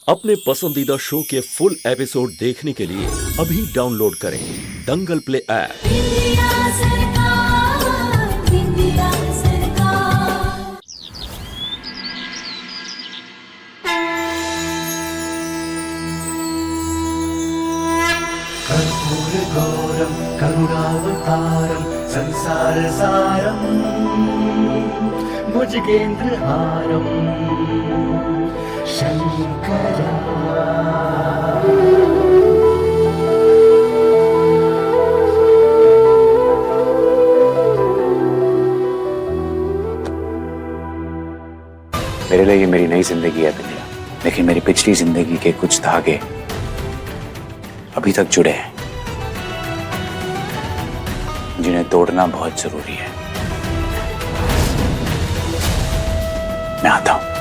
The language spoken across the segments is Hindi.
अपने पसंदीदा शो के फुल एपिसोड देखने के लिए अभी डाउनलोड करें दंगल प्ले ऐप। इंडिया सरकार, इंडिया सरकार। कर्पूरगौरं करुणावतारं संसारसारं भुजगेन्द्रहारं शङ्करा। मेरे लिए ये मेरी नई जिंदगी है बिंदिया, लेकिन मेरी पिछली जिंदगी के कुछ धागे अभी तक जुड़े हैं, जिन्हें तोड़ना बहुत जरूरी है। मैं आता हूं।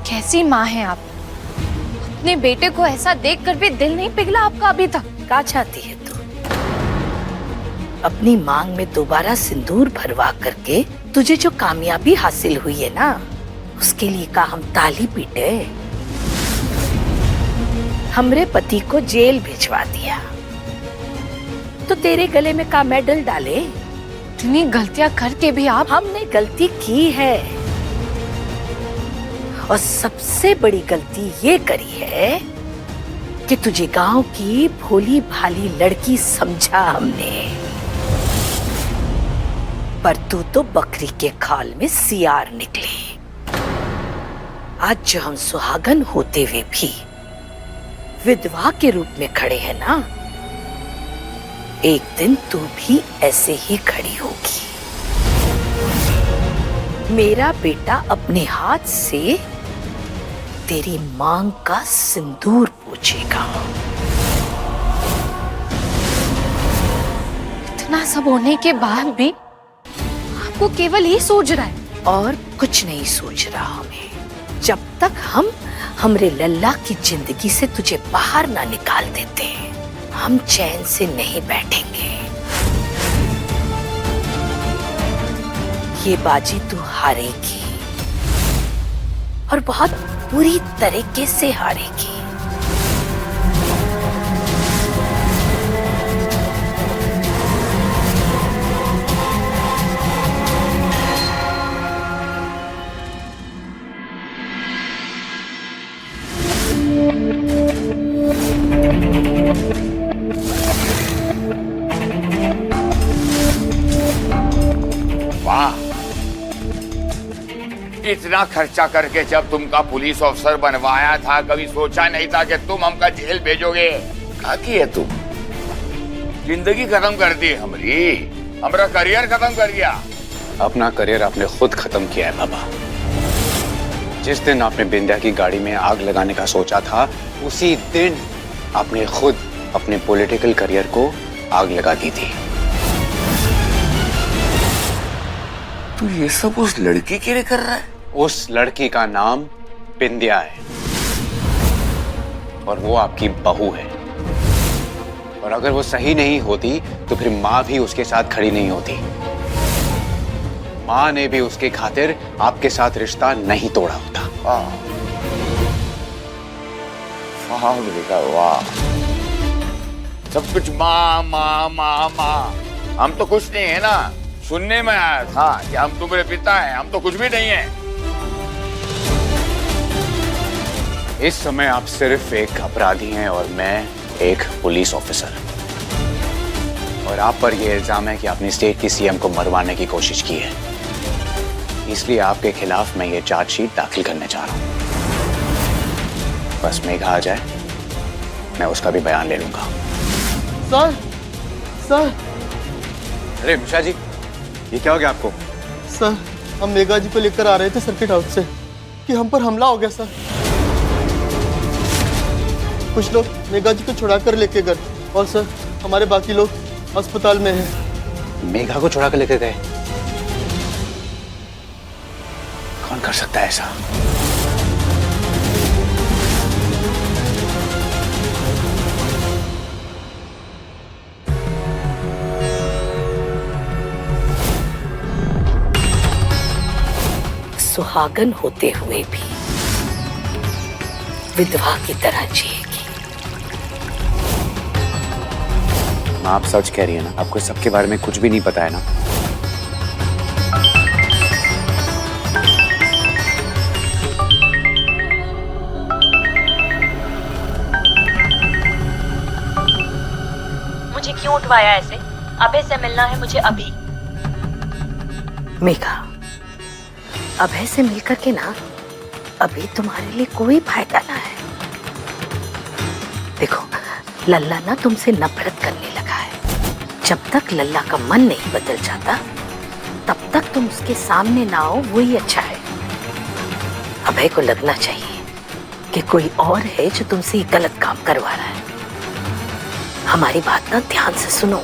कैसी माँ हैं आप? अपने बेटे को ऐसा देखकर भी दिल नहीं पिघला आपका अभी तक? क्या चाहती है तू? अपनी मांग में दोबारा सिंदूर भरवा करके तुझे जो कामयाबी हासिल हुई है ना, उसके लिए का हम ताली पीटे। हमरे पति को जेल भिजवा दिया तो तेरे गले में का मेडल डाले? इतनी गलतियां करके भी आप? हमने गलती की है और सबसे बड़ी गलती ये करी है कि तुझे गांव की भोली भाली लड़की समझा हमने, पर तू तो बकरी के खाल में सियार निकली। आज जो हम सुहागन होते हुए भी विधवा के रूप में खड़े हैं ना, एक दिन तू भी ऐसे ही खड़ी होगी। मेरा बेटा अपने हाथ से तेरी मांग का सिंदूर पूछेगा। इतना सब होने के बाद भी आपको केवल ये सोच रहा है? और कुछ नहीं सोच रहा हमें। जब तक हम हमरे लल्ला की जिंदगी से तुझे बाहर ना निकाल देते, हम चैन से नहीं बैठेंगे। ये बाजी तू हारेगी और बहुत पूरी तरीके से हारेगी। वाह, इतना खर्चा करके जब तुमका पुलिस ऑफिसर बनवाया था, कभी सोचा नहीं था कि तुम हमका जेल भेजोगे। क्या किए तुम? जिंदगी खत्म कर दी हमारी, हमारा करियर खत्म कर दिया। अपना करियर आपने खुद खत्म किया है बाबा। जिस दिन आपने बिंदिया की गाड़ी में आग लगाने का सोचा था, उसी दिन आपने खुद अपने पॉलिटिकल करियर को आग लगा दी थी। तू ये सब उस लड़की के लिए कर रहा है? उस लड़की का नाम बिंदिया है और वो आपकी बहू है, और अगर वो सही नहीं होती तो फिर माँ भी उसके साथ खड़ी नहीं होती। माँ ने भी उसके खातिर आपके साथ रिश्ता नहीं तोड़ा होता। वाह वाह बेटा वाह, सब कुछ माँ माँ माँ माँ। हम तो कुछ नहीं है ना। सुनने में आया था कि हम तुम्हारे पिता हैं, हम तो कुछ भी नहीं है। इस समय आप सिर्फ एक अपराधी हैं और मैं एक पुलिस ऑफिसर, और आप पर यह इल्जाम है कि आपने स्टेट की सीएम को मरवाने की कोशिश की है। इसलिए आपके खिलाफ मैं ये चार्जशीट दाखिल करने जा रहा हूं। बस मेघा आ जाए, मैं उसका भी बयान ले लूंगा। Sir, sir. अरे मिश्रा जी, ये क्या हो गया आपको? सर, हम मेघा जी को लेकर आ रहे थे सर्किट हाउस से कि हम पर हमला हो गया सर। कुछ लोग मेघा जी को छुड़ा कर लेके गए और सर हमारे बाकी लोग अस्पताल में है। मेघा को चुरा कर लेकर गए? कौन कर सकता है ऐसा? सुहागन होते हुए भी विधवा की तरह जिएगी। माँ, आप सच कह रही है ना? आपको सबके बारे में कुछ भी नहीं पता है ना? मुझे क्यों उठवाया ऐसे? अभय से मिलना है मुझे अभी। मेघा, अभय से मिलकर के ना अभी तुम्हारे लिए कोई फायदा ना है। देखो, लल्ला ना तुमसे नफरत करने लगा है। जब तक लल्ला का मन नहीं बदल जाता तब तक तुम उसके सामने ना आओ, वही अच्छा है। अभय को लगना चाहिए कि कोई और है जो तुमसे ये गलत काम करवा रहा है। हमारी बात ना ध्यान से सुनो।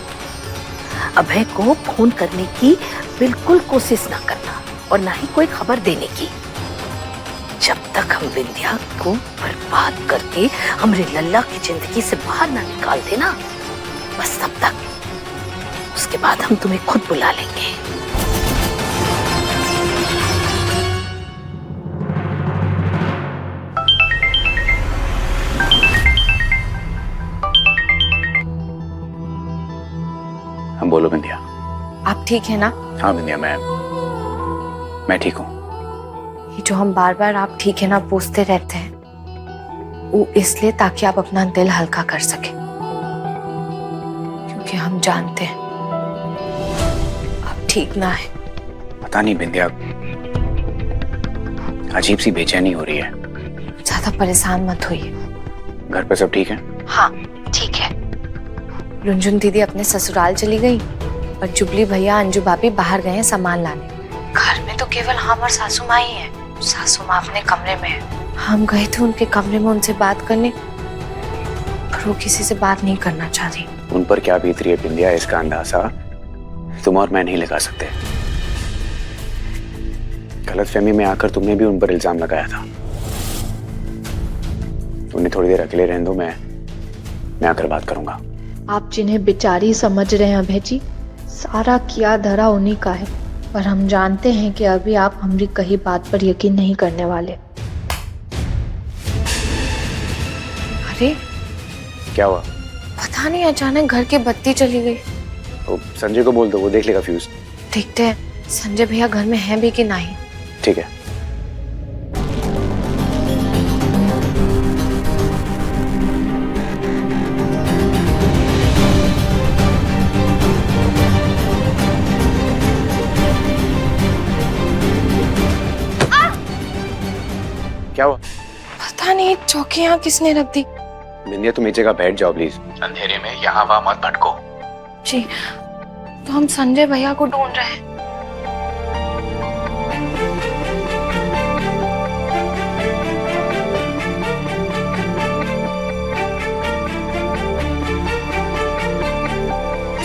अभय को फोन करने की बिल्कुल कोशिश ना करना और ना ही कोई खबर देने की। जब तक हम विंध्या को बर्बाद करके हमारे लल्ला की जिंदगी से बाहर ना निकाल देना, बस तब तक। उसके बाद हम तुम्हें खुद बुला लेंगे। हम बोलो विंध्या। आप ठीक है ना? हाँ विंध्या, मैं ठीक हूँ। ये जो हम बार बार आप ठीक है ना पूछते रहते हैं, वो इसलिए ताकि आप अपना दिल हल्का कर सके, क्योंकि हम जानते हैं आप ठीक ना है। पता नहीं विंध्या, अजीब सी बेचैनी हो रही है। ज्यादा परेशान मत होइए। घर पे सब ठीक है? हाँ ठीक है। रुंझुन दीदी अपने ससुराल चली गई और जुबली भैया अंजू भाभी बाहर गए हैं सामान लाने। घर में तो केवल हम और सासू माँ ही है। सासू माँ अपने कमरे में है। हम गए थे उनके कमरे में उनसे बात करने, पर वो किसी से बात नहीं करना चाह रही। उन पर क्या बीत रही है विंध्या, इसका अंदाजा तुम और मैं नहीं लगा सकते। गलतफहमी में आकर तुमने भी उन पर इल्जाम लगाया था। उन्हें थोड़ी देर अकेले रहने दो, मैं आकर बात करूंगा। आप जिन्हें बेचारी समझ रहे हैं अभय जी, सारा किया धरा उन्हीं का है, और हम जानते हैं कि अभी आप हमारी कही बात पर यकीन नहीं करने वाले। अरे क्या हुआ? पता नहीं, अचानक घर की बत्ती चली गई। तो संजय को बोल दो, वो देख लेगा फ्यूज। देखते हैं संजय भैया घर में हैं भी कि नहीं। ठीक है। क्या हुआ? पता नहीं, चौकी यहाँ किसने रख दी। विंध्या तुम नीचे का बैठ जाओ प्लीज। अंधेरे में यहाँ वहाँ मत भटको। जी, तो हम संजय भैया को ढूंढ रहे हैं।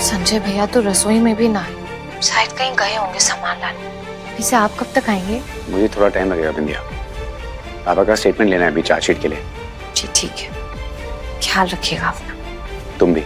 संजय भैया तो रसोई में भी ना है, शायद कहीं गए होंगे सामान लाने। वैसे आप कब तक आएंगे? मुझे थोड़ा टाइम लगेगा विंध्या, पापा का स्टेटमेंट लेना है अभी चार्जशीट के लिए। जी ठीक है, ख्याल रखिएगा अपना। तुम भी।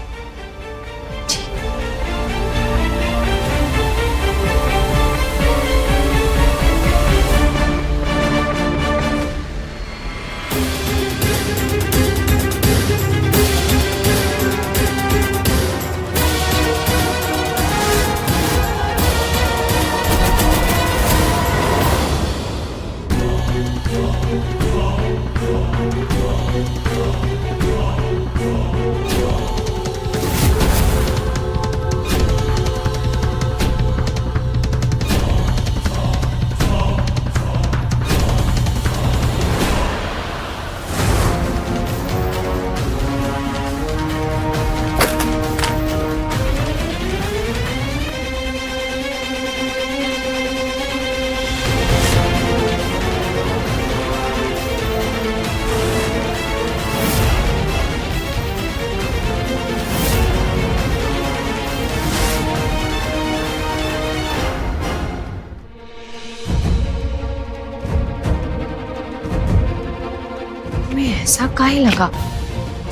ऐसा काहे लगा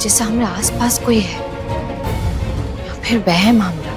जैसे हमारे आसपास कोई है या फिर वहम हमरा।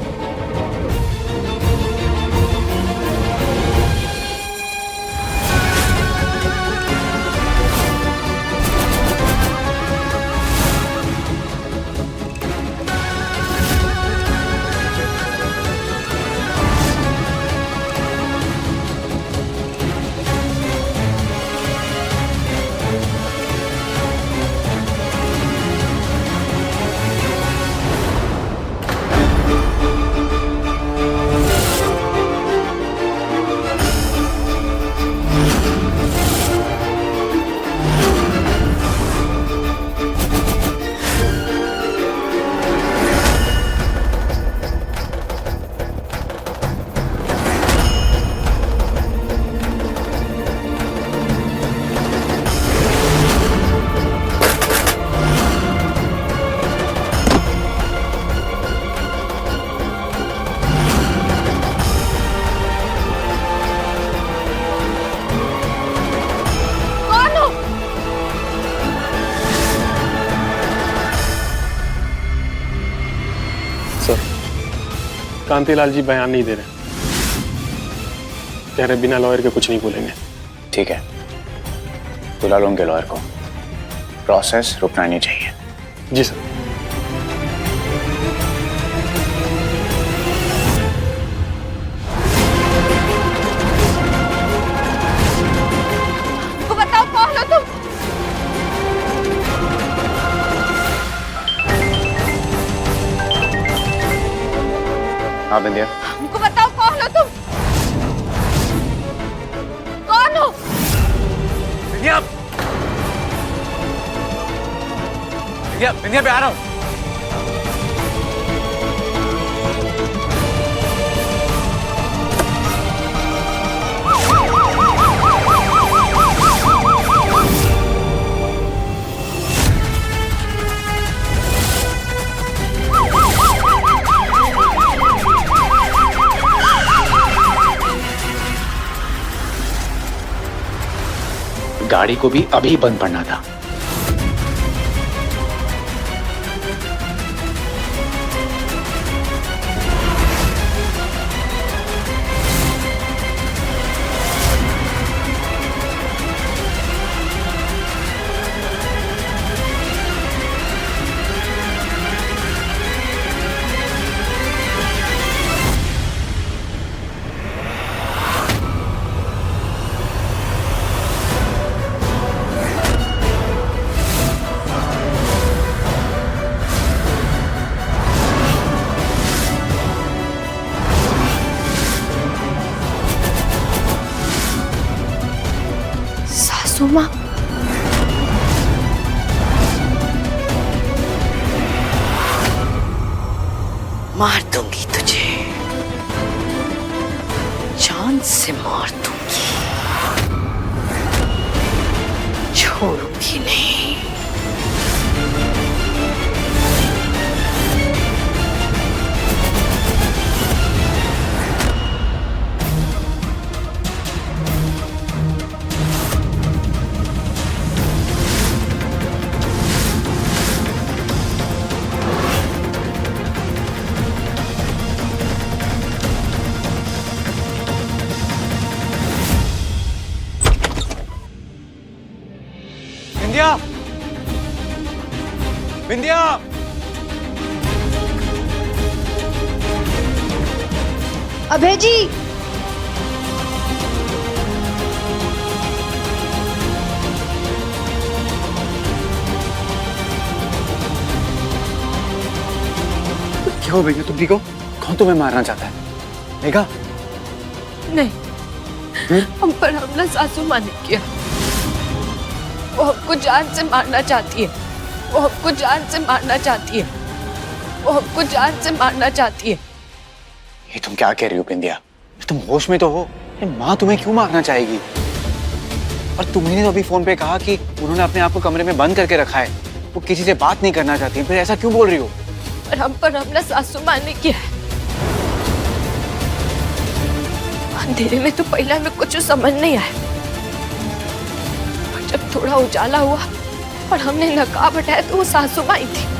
कांतिलाल जी बयान नहीं दे रहे, कह रहे बिना लॉयर के कुछ नहीं बोलेंगे। ठीक है, बुला लो उनके लॉयर को, प्रोसेस रुकना नहीं चाहिए। जी सर। बताओ कौन हो तुम? हाँ बिंदिया, हमको बताओ कौन हो तुम? कौन हो? बिंदिया, बिंदिया, बिंदिया पे आ रहा हूँ। गाड़ी को भी अभी बंद पड़ना था। सासू माँ, मार दूंगी तुझे, जान से मार दूंगी, छोड़ूंगी नहीं। बिंदिया, बिंदिया, अभय जी, क्यों भैया तुम ठीक हो? कौन तुम्हें मारना चाहता है? मेघा? नहीं, हम पर हमला सासू माँ ने किया। वो हमको जान से मारना चाहती है, वो हमको जान से मारना चाहती है, वो हमको जान से मारना चाहती है। ये तुम क्या कह रही हो बिंदिया? तुम होश में तो हो? ये माँ तुम्हें क्यों मारना चाहेगी? और तुमने तो अभी फोन पे कहा कि उन्होंने अपने आप को कमरे में बंद करके रखा है, वो किसी से बात नहीं करना चाहती, फिर ऐसा क्यों बोल रही हो? और हम पर हमला सासू माँ ने किया है। अंधेरे में तो पहला में कुछ समझ नहीं आया, पर जब थोड़ा उजाला हुआ और हमने नकाब हटाया तो वो सासू माई थी।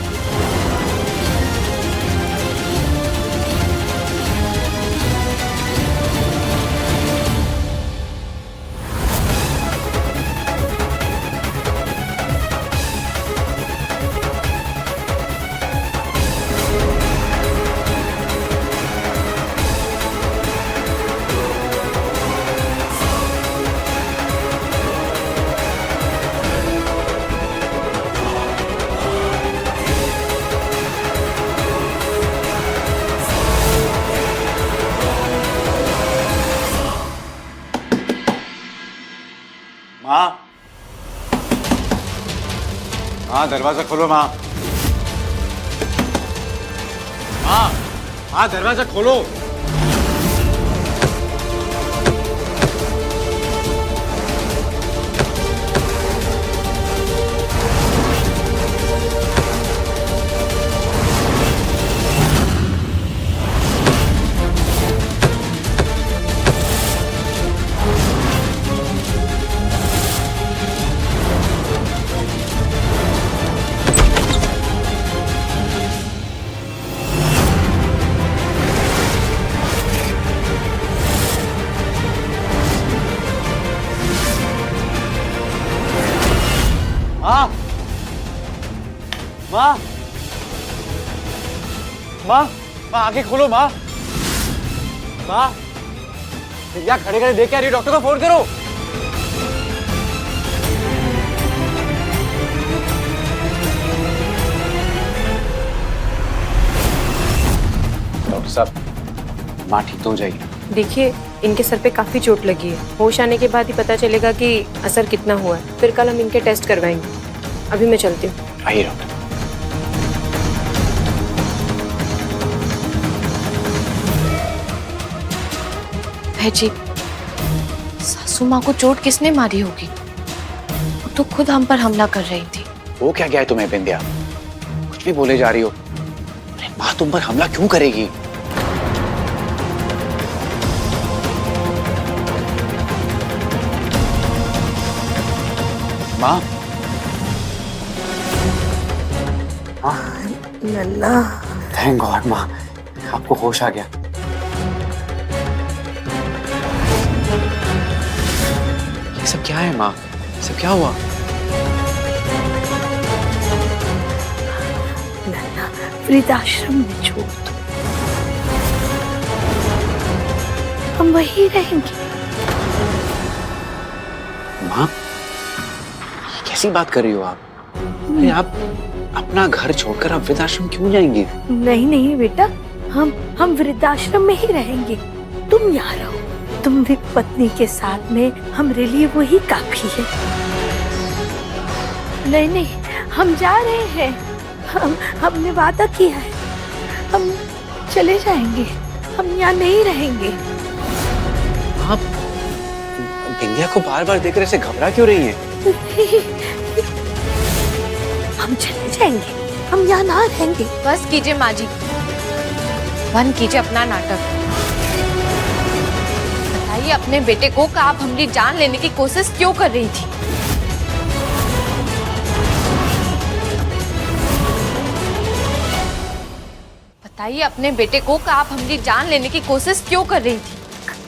माँ, माँ दरवाजा खोलो माँ। माँ, माँ दरवाजा खोलो। माँ, माँ, माँ, माँ आंखें खोलो माँ। माँ, क्या खड़े खड़े देख के आ रही हो? डॉक्टर को फोन करो। डॉक्टर साहब, माँ ठीक तो हो जाएगी। देखिए, इनके सर पे काफी चोट लगी है। होश आने के बाद ही पता चलेगा कि असर कितना हुआ है। फिर कल हम इनके टेस्ट करवाएंगे। अभी मैं चलती हूँ। आइए डॉक्टर। जी, सासू माँ को चोट किसने मारी होगी? वो तो खुद हम पर हमला कर रही थी। वो क्या गया है तुम्हें बिंदिया? कुछ भी बोले जा रही हो। अरे माँ तुम पर हमला क्यों करेगी? माँ, लल्ला, थैंक गॉड माँ, आपको होश आ गया। ये सब क्या है माँ? ये सब क्या हुआ? लल्ला वृद्धाश्रम में छोड़ दो, हम वहीं रहेंगे। माँ, कैसी बात कर रही हो आप? अरे आप अपना घर छोड़कर आप वृद्धाश्रम क्यों जाएंगे? नहीं नहीं बेटा, हम वृद्धाश्रम में ही रहेंगे। तुम यहाँ रहो। तुम भी पत्नी के साथ में, हमारे लिए वही काफी है। नहीं नहीं, हम जा रहे हैं। हमने वादा किया है, हम चले जाएंगे। हम यहाँ नहीं रहेंगे। आप बिंदिया को बार बार देखकर ऐसे घबरा क्यों रही हैं? हम चले जाएंगे, हम यहाँ ना रहेंगे। बस कीजिए माँ जी, बंद कीजिए अपना नाटक। बताइए अपने बेटे को कि आप हमारी जान लेने की कोशिश क्यों कर रही थी? बताइए अपने बेटे को कि आप हमारी जान लेने की कोशिश क्यों कर रही थी?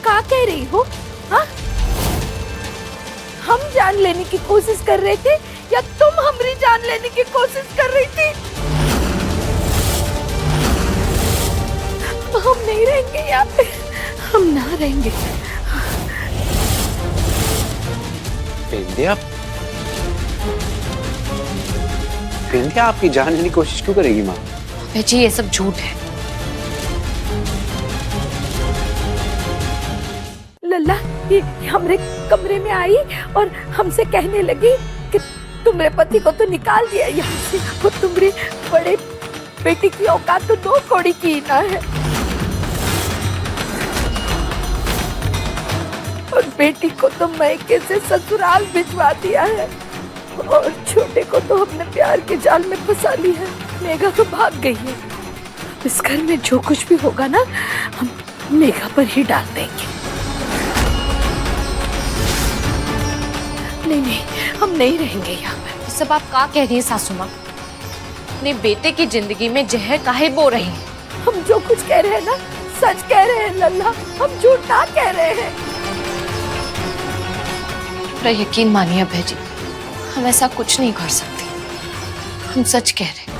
क्या कह रही हो? हाँ? हम जान लेने की कोशिश कर रहे थे या तुम हमारी जान लेने की कोशिश कर रही थी? हम नहीं रहेंगे यहाँ पे, हम ना रहेंगे। बिंदिया, बिंदिया आपकी जान लेने की कोशिश क्यों करेगी माँ? जी ये सब झूठ है। लल्ला ये हमारे कमरे में आई और हमसे कहने लगी कि तुम्हारे पति को तो निकाल दिया यहाँ से, और तुम्हारे बड़े बेटी की औकात तो 2 कौड़ी की ना है, और बेटी को तो मैके से ससुराल भिजवा दिया है, और छोटे को तो हमने प्यार के जाल में फंसा लिया है। मेघा तो भाग गई है। इस घर में जो कुछ भी होगा ना, हम मेघा पर ही डाल देंगे। नहीं नहीं, हम नहीं रहेंगे यहाँ पर। सब आप का कह रही हैं सासू माँ? अपने बेटे की जिंदगी में जहर काहे बो रही हैं? हम जो कुछ कह रहे हैं ना सच कह रहे हैं लल्ला, हम झूठ ना कह रहे हैं। मेरा यकीन मानिए अभय जी, हम ऐसा कुछ नहीं कर सकते। हम सच कह रहे हैं।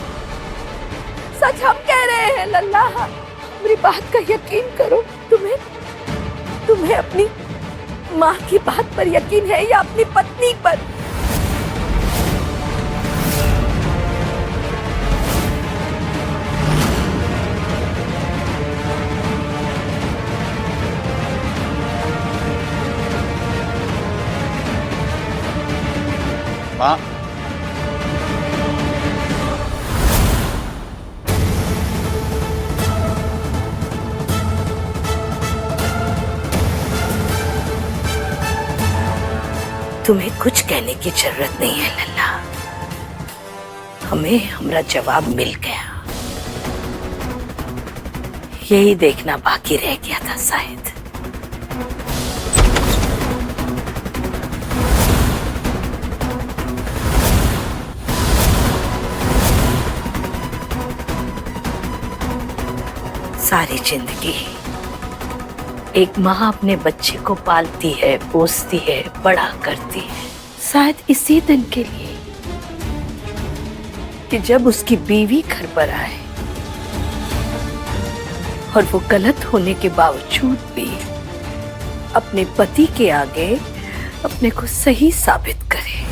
सच हम कह रहे हैं लल्ला, मेरी बात का यकीन करो। तुम्हें अपनी माँ की बात पर यकीन है या अपनी पत्नी पर? माँ, तुम्हें कुछ कहने की जरूरत नहीं है लल्ला, हमें हमारा जवाब मिल गया। यही देखना बाकी रह गया था शायद। सारी जिंदगी एक माँ अपने बच्चे को पालती है, पोसती है, बड़ा करती है, शायद इसी दिन के लिए कि जब उसकी बीवी घर पर आए और वो गलत होने के बावजूद भी अपने पति के आगे अपने को सही साबित करे।